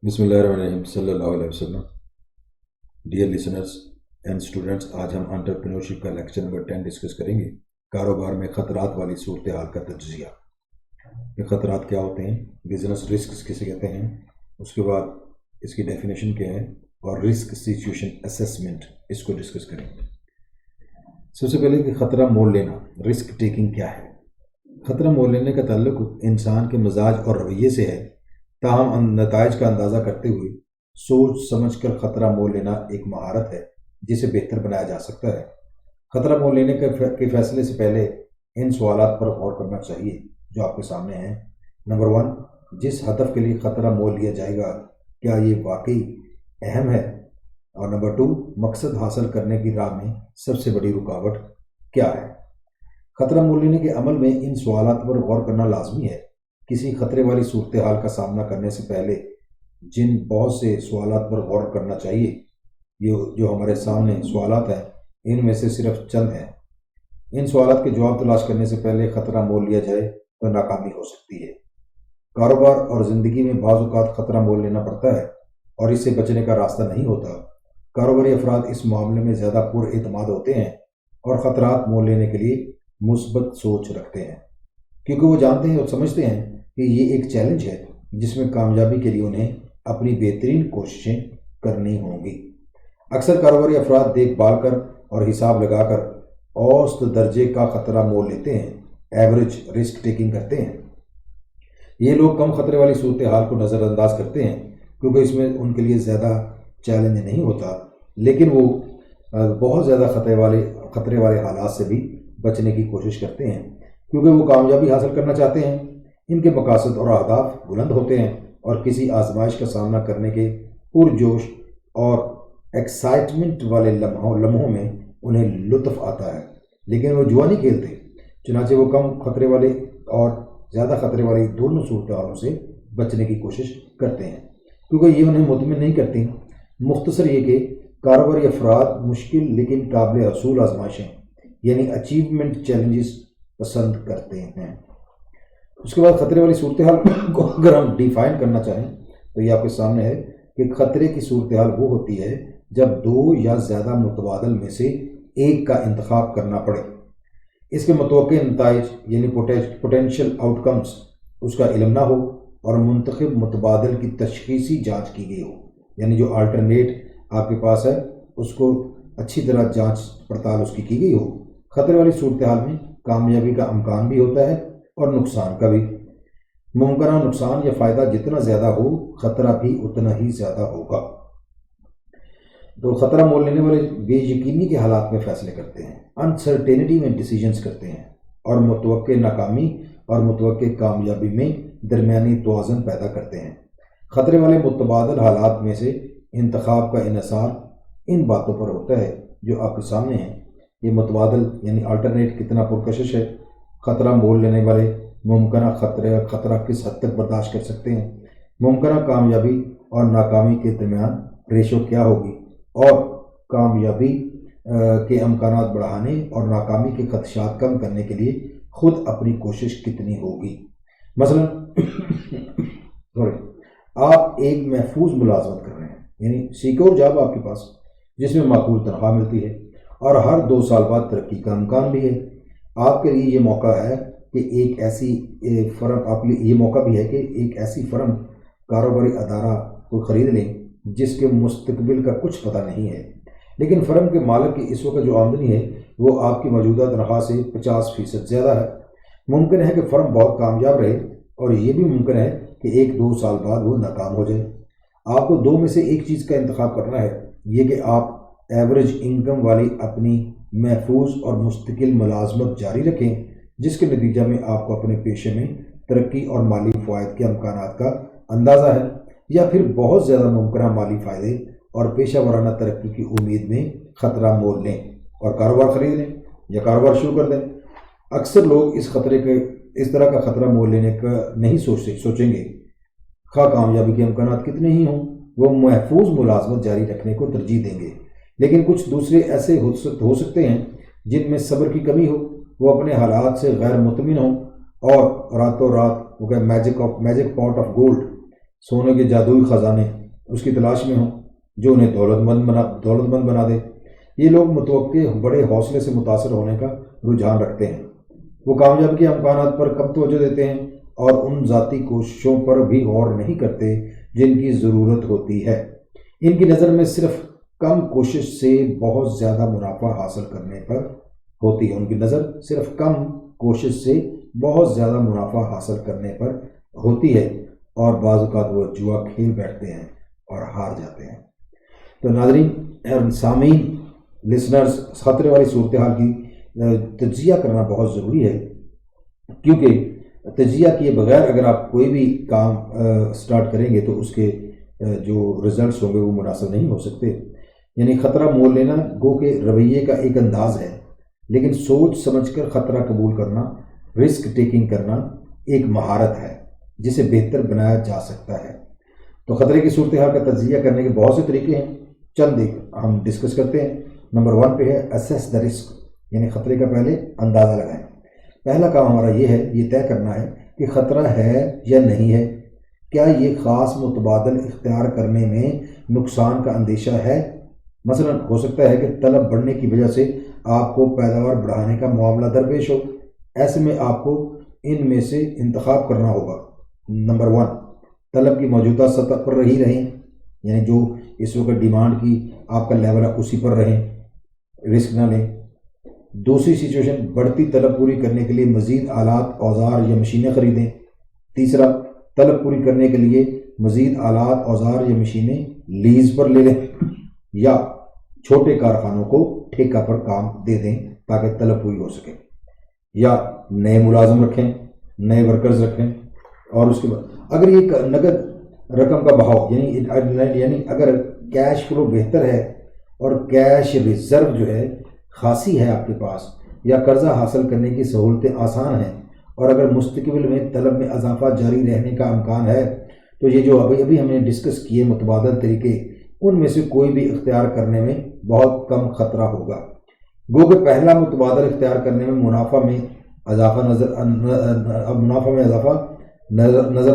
بسم اللہ الرحمن الرحیم صلی اللہ علیہ وسلم. ڈیئر لسنرز اینڈ اسٹوڈنٹس، آج ہم انٹرپرینورشپ کا لیکچر نمبر 10 ڈسکس کریں گے. کاروبار میں خطرات والی صورتحال کا تجزیہ. یہ خطرات کیا ہوتے ہیں، بزنس رسکس کسے کہتے ہیں، اس کے بعد اس کی ڈیفینیشن کیا ہے، اور رسک سچویشن اسیسمنٹ اس کو ڈسکس کریں گے. سب سے پہلے کہ خطرہ مول لینا، رسک ٹیکنگ کیا ہے. خطرہ مول لینے کا تعلق انسان کے مزاج اور رویے سے ہے، تاہم نتائج کا اندازہ کرتے ہوئے سوچ سمجھ کر خطرہ مول لینا ایک مہارت ہے جسے بہتر بنایا جا سکتا ہے. خطرہ مول لینے کے فیصلے سے پہلے ان سوالات پر غور کرنا چاہیے جو آپ کے سامنے ہیں. نمبر 1، جس ہدف کے لیے خطرہ مول لیا جائے گا کیا یہ واقعی اہم ہے. اور نمبر 2، مقصد حاصل کرنے کی راہ میں سب سے بڑی رکاوٹ کیا ہے. خطرہ مول لینے کے عمل میں ان سوالات پر غور کرنا لازمی ہے. کسی خطرے والی صورتحال کا سامنا کرنے سے پہلے جن بہت سے سوالات پر غور کرنا چاہیے، یہ جو ہمارے سامنے سوالات ہیں ان میں سے صرف چند ہیں. ان سوالات کے جواب تلاش کرنے سے پہلے خطرہ مول لیا جائے تو ناکامی ہو سکتی ہے. کاروبار اور زندگی میں بعض اوقات خطرہ مول لینا پڑتا ہے اور اس سے بچنے کا راستہ نہیں ہوتا. کاروباری افراد اس معاملے میں زیادہ پر اعتماد ہوتے ہیں اور خطرات مول لینے کے لیے مثبت سوچ رکھتے ہیں، کیونکہ وہ جانتے ہیں اور سمجھتے ہیں کہ یہ ایک چیلنج ہے جس میں کامیابی کے لیے انہیں اپنی بہترین کوششیں کرنی ہوں گی. اکثر کاروباری افراد دیکھ بھال کر اور حساب لگا کر اوسط درجے کا خطرہ مول لیتے ہیں، ایوریج رسک ٹیکنگ کرتے ہیں. یہ لوگ کم خطرے والی صورتحال کو نظر انداز کرتے ہیں کیونکہ اس میں ان کے لیے زیادہ چیلنج نہیں ہوتا، لیکن وہ بہت زیادہ خطرے والے حالات سے بھی بچنے کی کوشش کرتے ہیں کیونکہ وہ کامیابی حاصل کرنا چاہتے ہیں. ان کے مقاصد اور اہداف بلند ہوتے ہیں اور کسی آزمائش کا سامنا کرنے کے پرجوش اور ایکسائٹمنٹ والے لمحوں میں انہیں لطف آتا ہے، لیکن وہ جوا نہیں کھیلتے. چنانچہ وہ کم خطرے والے اور زیادہ خطرے والی دونوں صورتحالوں سے بچنے کی کوشش کرتے ہیں کیونکہ یہ انہیں مطمئن نہیں کرتی. مختصر یہ کہ کاروباری افراد مشکل لیکن قابل حصول آزمائشیں یعنی اچیومنٹ چیلنجز پسند کرتے ہیں. اس کے بعد خطرے والی صورتحال کو اگر ہم ڈیفائن کرنا چاہیں تو یہ آپ کے سامنے ہے کہ خطرے کی صورتحال وہ ہوتی ہے جب دو یا زیادہ متبادل میں سے ایک کا انتخاب کرنا پڑے. اس کے متوقع نتائج یعنی پوٹینشیل آؤٹ کمز اس کا علم نہ ہو اور منتخب متبادل کی تشخیصی جانچ کی گئی ہو، یعنی جو آلٹرنیٹ آپ کے پاس ہے اس کو اچھی طرح جانچ پڑتال اس کی گئی ہو. خطرے والی صورتحال میں کامیابی کا امکان بھی ہوتا ہے اور نقصان کا بھی. ممکنہ نقصان یا فائدہ جتنا زیادہ ہو خطرہ بھی اتنا ہی زیادہ ہوگا. تو خطرہ مول لینے والے بے یقینی کے حالات میں فیصلے کرتے ہیں، انسرٹینٹی میں ڈیسیجنز کرتے ہیں اور متوقع ناکامی اور متوقع کامیابی میں درمیانی توازن پیدا کرتے ہیں. خطرے والے متبادل حالات میں سے انتخاب کا انحصار ان باتوں پر ہوتا ہے جو آپ کے سامنے ہیں. یہ متبادل یعنی آلٹرنیٹ کتنا پرکشش ہے، خطرہ مول لینے والے ممکنہ خطرہ کس حد تک برداشت کر سکتے ہیں، ممکنہ کامیابی اور ناکامی کے درمیان ریشو کیا ہوگی، اور کامیابی کے امکانات بڑھانے اور ناکامی کے خدشات کم کرنے کے لیے خود اپنی کوشش کتنی ہوگی. مثلا آپ ایک محفوظ ملازمت کر رہے ہیں، یعنی سیکور جاب آپ کے پاس جس میں معقول تنخواہ ملتی ہے اور ہر 2 سال بعد ترقی کا امکان بھی ہے. آپ کے لیے یہ موقع ہے کہ ایک ایسی فرم آپ لیے یہ موقع بھی ہے کہ ایک ایسی فرم کاروباری ادارہ کو خرید لیں جس کے مستقبل کا کچھ پتہ نہیں ہے، لیکن فرم کے مالک کی اس وقت جو آمدنی ہے وہ آپ کی موجودہ تنخواہ سے 50% زیادہ ہے. ممکن ہے کہ فرم بہت کامیاب رہے اور یہ بھی ممکن ہے کہ 1-2 سال بعد وہ ناکام ہو جائے. آپ کو 2 میں سے ایک چیز کا انتخاب کرنا ہے، یہ کہ آپ ایوریج انکم والی اپنی محفوظ اور مستقل ملازمت جاری رکھیں جس کے نتیجہ میں آپ کو اپنے پیشے میں ترقی اور مالی فوائد کے امکانات کا اندازہ ہے، یا پھر بہت زیادہ ممکنہ مالی فائدے اور پیشہ ورانہ ترقی کی امید میں خطرہ مول لیں اور کاروبار خرید لیں یا کاروبار شروع کر دیں. اکثر لوگ اس طرح کا خطرہ مول لینے کا نہیں سوچیں گے. خواہ کامیابی کے امکانات کتنے ہی ہوں وہ محفوظ ملازمت جاری رکھنے کو ترجیح دیں گے. لیکن کچھ دوسرے ایسے ہو سکتے ہیں جن میں صبر کی کمی ہو، وہ اپنے حالات سے غیر مطمئن ہوں اور راتوں رات وہ کہ میجک پاٹ آف گولڈ سونے کے جادوئی خزانے اس کی تلاش میں ہوں جو انہیں دولت مند بنا دے۔ یہ لوگ متوقع بڑے حوصلے سے متاثر ہونے کا رجحان رکھتے ہیں۔ وہ کامیابی کے امکانات پر کم توجہ دیتے ہیں اور ان ذاتی کوششوں پر بھی غور نہیں کرتے جن کی ضرورت ہوتی ہے۔ ان کی نظر میں صرف کم کوشش سے بہت زیادہ منافع حاصل کرنے پر ہوتی ہے۔ ان کی نظر صرف کم کوشش سے بہت زیادہ منافع حاصل کرنے پر ہوتی ہے اور بعض اوقات وہ جوا کھیل بیٹھتے ہیں اور ہار جاتے ہیں۔ تو ناظرین، سامعین، لسنرز، خطرے والی صورتحال کی تجزیہ کرنا بہت ضروری ہے، کیونکہ تجزیہ کیے بغیر اگر آپ کوئی بھی کام سٹارٹ کریں گے تو اس کے جو رزلٹس ہوں گے وہ مناسب نہیں ہو سکتے۔ یعنی خطرہ مول لینا گو کہ رویے کا ایک انداز ہے، لیکن سوچ سمجھ کر خطرہ قبول کرنا، رسک ٹیکنگ کرنا ایک مہارت ہے جسے بہتر بنایا جا سکتا ہے۔ تو خطرے کی صورتحال کا تجزیہ کرنے کے بہت سے طریقے ہیں، چند ایک ہم ڈسکس کرتے ہیں۔ نمبر 1 پہ ہے اسیس دا رسک، یعنی خطرے کا پہلے اندازہ لگائیں۔ پہلا کام ہمارا یہ ہے، یہ طے کرنا ہے کہ خطرہ ہے یا نہیں ہے۔ کیا یہ خاص متبادل اختیار کرنے میں نقصان کا اندیشہ ہے؟ مثلا ہو سکتا ہے کہ طلب بڑھنے کی وجہ سے آپ کو پیداوار بڑھانے کا معاملہ درپیش ہو۔ ایسے میں آپ کو ان میں سے انتخاب کرنا ہوگا۔ نمبر 1، طلب کی موجودہ سطح پر رہی رہیں، یعنی جو اس وقت ڈیمانڈ کی آپ کا لیول ہے اسی پر رہیں، رسک نہ لیں۔ دوسری سچویشن، بڑھتی طلب پوری کرنے کے لیے مزید آلات، اوزار یا مشینیں خریدیں۔ تیسرا، طلب پوری کرنے کے لیے مزید آلات، اوزار یا مشینیں لیز پر لے لیں یا چھوٹے کارخانوں کو ٹھیکہ پر کام دے دیں تاکہ طلب پوری ہو سکے، یا نئے ملازم رکھیں، نئے ورکرز رکھیں۔ اور اس کے بعد اگر یہ نقد رقم کا بہاؤ یعنی اگر کیش فلو بہتر ہے اور کیش ریزرو جو ہے خاصی ہے آپ کے پاس، یا قرضہ حاصل کرنے کی سہولتیں آسان ہیں، اور اگر مستقبل میں طلب میں اضافہ جاری رہنے کا امکان ہے، تو یہ جو ابھی ہم نے ڈسکس کیے متبادل طریقے، ان میں سے کوئی بھی اختیار کرنے میں بہت کم خطرہ ہوگا۔ گو کہ پہلا متبادل اختیار کرنے میں منافع میں اضافہ نظر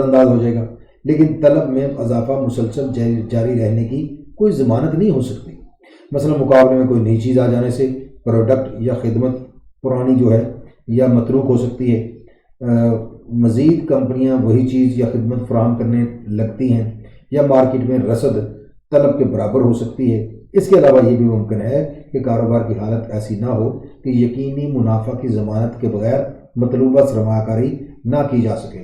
انداز ہو جائے گا، لیکن طلب میں اضافہ مسلسل جاری رہنے کی کوئی ضمانت نہیں ہو سکتی۔ مثلا مقابلے میں کوئی نئی چیز آ جانے سے پروڈکٹ یا خدمت پرانی جو ہے یا متروک ہو سکتی ہے، مزید کمپنیاں وہی چیز یا خدمت فراہم کرنے لگتی ہیں، یا مارکیٹ میں رسد طلب کے برابر ہو سکتی ہے۔ اس کے علاوہ یہ بھی ممکن ہے کہ کاروبار کی حالت ایسی نہ ہو کہ یقینی منافع کی ضمانت کے بغیر مطلوبہ سرمایہ کاری نہ کی جا سکے۔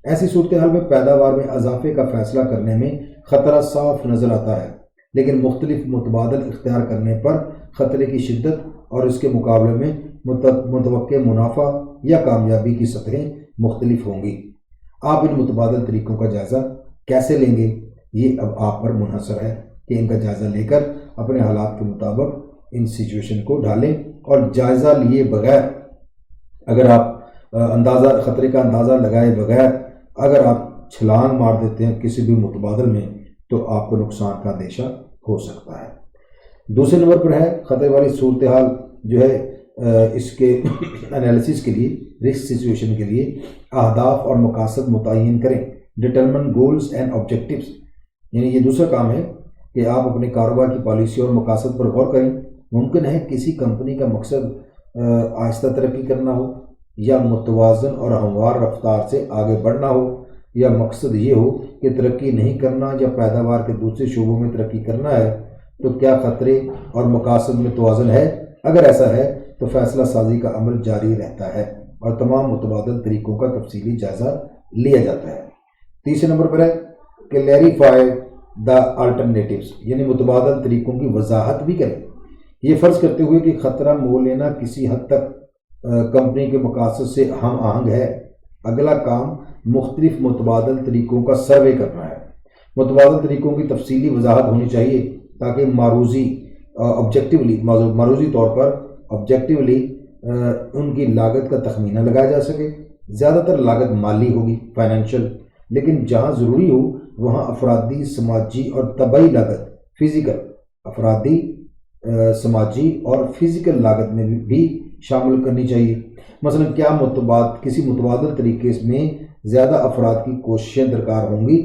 ایسی صورتحال میں پیداوار میں اضافے کا فیصلہ کرنے میں خطرہ صاف نظر آتا ہے، لیکن مختلف متبادل اختیار کرنے پر خطرے کی شدت اور اس کے مقابلے میں متوقع منافع یا کامیابی کی سطحیں مختلف ہوں گی۔ آپ ان متبادل طریقوں کا جائزہ کیسے لیں گے، یہ اب آپ پر منحصر ہے کہ ان کا جائزہ لے کر اپنے حالات کے مطابق ان سچویشن کو ڈھالیں، اور جائزہ لیے بغیر اگر آپ خطرے کا اندازہ لگائے بغیر اگر آپ چھلانگ مار دیتے ہیں کسی بھی متبادل میں تو آپ کو نقصان کا اندیشہ ہو سکتا ہے۔ دوسرے نمبر پر ہے خطرے والی صورتحال جو ہے اس کے انالیسس کے لیے، رسک سچویشن کے لیے اہداف اور مقاصد متعین کریں۔ ڈٹرمن گولز اینڈ آبجیکٹیوز، یعنی یہ دوسرا کام ہے کہ آپ اپنے کاروبار کی پالیسی اور مقاصد پر غور کریں۔ ممکن ہے کسی کمپنی کا مقصد آہستہ ترقی کرنا ہو، یا متوازن اور ہموار رفتار سے آگے بڑھنا ہو، یا مقصد یہ ہو کہ ترقی نہیں کرنا یا پیداوار کے دوسرے شعبوں میں ترقی کرنا ہے۔ تو کیا خطرے اور مقاصد میں توازن ہے؟ اگر ایسا ہے تو فیصلہ سازی کا عمل جاری رہتا ہے اور تمام متبادل طریقوں کا تفصیلی جائزہ لیا جاتا ہے۔ تیسرے نمبر پر ہے کلیریفائی دا الٹرنیٹیوز، یعنی متبادل طریقوں کی وضاحت بھی کریں، یہ فرض کرتے ہوئے کہ خطرہ مول لینا کسی حد تک کمپنی کے مقاصد سے ہم آہنگ ہے۔ اگلا کام مختلف متبادل طریقوں کا سروے کرنا ہے۔ متبادل طریقوں کی تفصیلی وضاحت ہونی چاہیے تاکہ معروضی طور پر آبجیکٹیولی ان کی لاگت کا تخمینہ لگایا جا سکے۔ زیادہ تر لاگت مالی ہوگی، فائنینشیل، لیکن جہاں ضروری ہو وہاں افرادی، سماجی اور طبعی لاگت، فزیکل، افرادی، سماجی اور فزیکل لاگت میں بھی شامل کرنی چاہیے۔ مثلا کیا کسی متبادل طریقے میں زیادہ افراد کی کوششیں درکار ہوں گی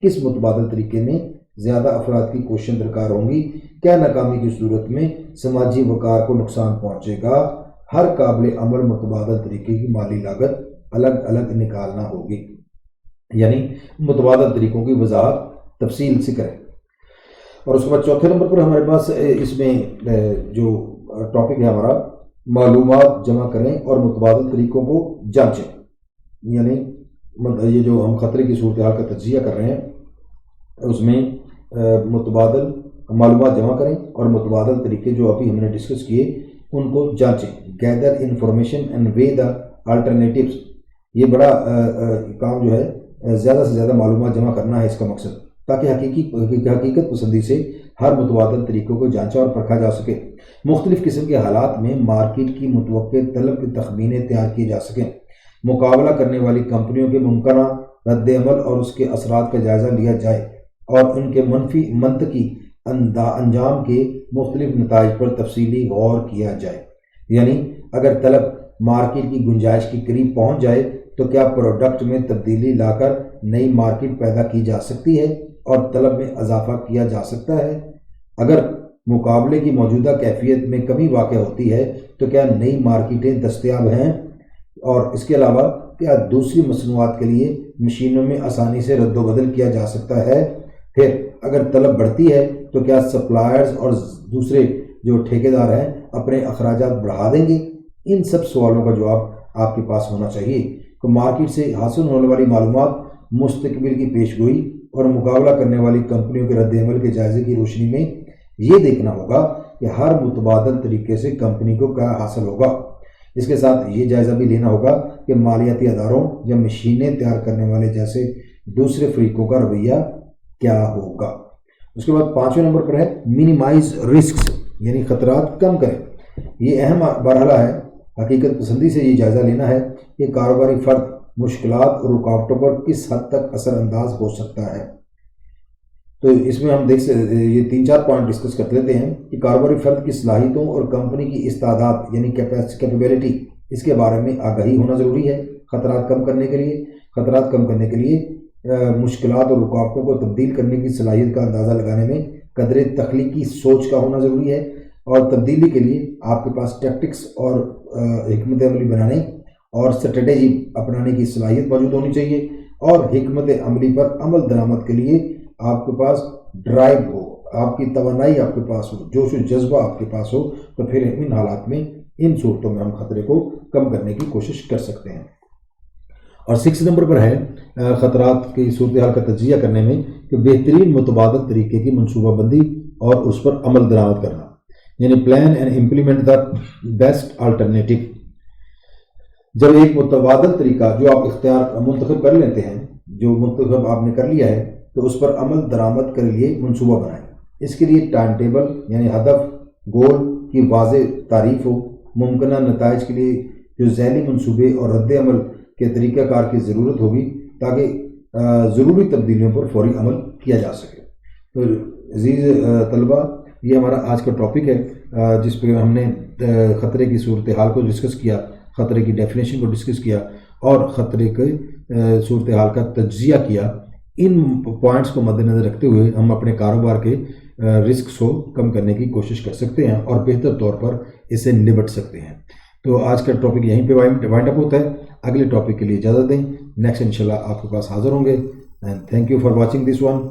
کس متبادل طریقے میں زیادہ افراد کی کوششیں درکار ہوں گی؟ کیا ناکامی کی صورت میں سماجی وقار کو نقصان پہنچے گا؟ ہر قابل عمل متبادل طریقے کی مالی لاگت الگ الگ نکالنا ہوگی، یعنی متبادل طریقوں کی وضاحت تفصیل سے کریں۔ اور اس کے بعد چوتھے نمبر پر ہمارے پاس اس میں جو ٹاپک ہے ہمارا، معلومات جمع کریں اور متبادل طریقوں کو جانچیں، یعنی یہ جو ہم خطرے کی صورتحال کا تجزیہ کر رہے ہیں اس میں متبادل معلومات جمع کریں اور متبادل طریقے جو ابھی ہم نے ڈسکس کیے ان کو جانچیں۔ Gather information and weigh the alternatives, یہ بڑا کام جو ہے زیادہ سے زیادہ معلومات جمع کرنا ہے اس کا مقصد، تاکہ حقیقت پسندی سے ہر متبادل طریقوں کو جانچا اور پرکھا جا سکے۔ مختلف قسم کے حالات میں مارکیٹ کی متوقع طلب کے تخمینے تیار کیے جا سکیں۔ مقابلہ کرنے والی کمپنیوں کے ممکنہ رد عمل اور اس کے اثرات کا جائزہ لیا جائے اور ان کے منطقی انجام کے مختلف نتائج پر تفصیلی غور کیا جائے، یعنی اگر طلب مارکیٹ کی گنجائش کے قریب پہنچ جائے تو کیا پروڈکٹ میں تبدیلی لا کر نئی مارکیٹ پیدا کی جا سکتی ہے اور طلب میں اضافہ کیا جا سکتا ہے؟ اگر مقابلے کی موجودہ کیفیت میں کمی واقع ہوتی ہے تو کیا نئی مارکیٹیں دستیاب ہیں؟ اور اس کے علاوہ کیا دوسری مصنوعات کے لیے مشینوں میں آسانی سے رد و بدل کیا جا سکتا ہے؟ پھر اگر طلب بڑھتی ہے تو کیا سپلائرز اور دوسرے جو ٹھیکیدار ہیں اپنے اخراجات بڑھا دیں گے؟ ان سب سوالوں کا جواب آپ کے پاس ہونا چاہیے کہ مارکیٹ سے حاصل ہونے والی معلومات مستقبل کی پیش گوئی اور مقابلہ کرنے والی کمپنیوں کے رد عمل کے جائزے کی روشنی میں یہ دیکھنا ہوگا کہ ہر متبادل طریقے سے کمپنی کو کیا حاصل ہوگا۔ اس کے ساتھ یہ جائزہ بھی لینا ہوگا کہ مالیاتی اداروں یا مشینیں تیار کرنے والے جیسے دوسرے فریقوں کا رویہ کیا ہوگا۔ اس کے بعد پانچویں نمبر پر ہے منیمائز رسکس، یعنی خطرات کم کریں۔ یہ اہم مرحلہ ہے۔ حقیقت پسندی سے یہ جائزہ لینا ہے کہ کاروباری فرد مشکلات اور رکاوٹوں پر کس حد تک اثر انداز ہو سکتا ہے۔ تو اس میں ہم یہ 3-4 پوائنٹ ڈسکس کر لیتے ہیں کہ کاروباری فرد کی صلاحیتوں اور کمپنی کی استعداد یعنی کیپیبلٹی، اس کے بارے میں آگاہی ہونا ضروری ہے۔ خطرات کم کرنے کے لیے مشکلات اور رکاوٹوں کو تبدیل کرنے کی صلاحیت کا اندازہ لگانے میں قدرے تخلیقی سوچ کا ہونا ضروری ہے، اور تبدیلی کے لیے آپ کے پاس ٹیکٹکس اور حکمت عملی بنانے اور اسٹریٹجی اپنانے کی صلاحیت موجود ہونی چاہیے، اور حکمت عملی پر عمل درآمد کے لیے آپ کے پاس ڈرائیو ہو، آپ کی توانائی آپ کے پاس ہو، جوش و جذبہ آپ کے پاس ہو، تو پھر ان حالات میں ان صورتوں میں ہم خطرے کو کم کرنے کی کوشش کر سکتے ہیں۔ اور 6 نمبر پر ہے خطرات کی صورتحال کا تجزیہ کرنے میں کہ بہترین متبادل طریقے کی منصوبہ بندی اور اس پر عمل درآمد کرنا، یعنی plan and implement the best alternative. جب ایک متبادل طریقہ جو آپ منتخب کر لیتے ہیں، جو منتخب آپ نے کر لیا ہے، تو اس پر عمل درآمد کے لیے منصوبہ بنائیں۔ اس کے لیے ٹائم ٹیبل یعنی ہدف گول کی واضح تعریف ہو، ممکنہ نتائج کے لیے جو ذیلی منصوبے اور رد عمل کے طریقہ کار کی ضرورت ہوگی تاکہ ضروری تبدیلیوں پر فوری عمل کیا جا سکے۔ تو عزیز طلبہ، یہ ہمارا آج کا ٹاپک ہے جس پہ ہم نے خطرے کی صورتحال کو ڈسکس کیا، خطرے کی ڈیفینیشن کو ڈسکس کیا اور خطرے کی صورتحال کا تجزیہ کیا۔ ان پوائنٹس کو مد نظر رکھتے ہوئے ہم اپنے کاروبار کے رسکس کو کم کرنے کی کوشش کر سکتے ہیں اور بہتر طور پر اسے نبٹ سکتے ہیں۔ تو آج کا ٹاپک یہیں پہ وائنڈ اپ ہوتا ہے۔ اگلے ٹاپک کے لیے اجازت دیں، نیکسٹ انشاءاللہ آپ کے پاس حاضر ہوں گے۔ And thank you for watching this one.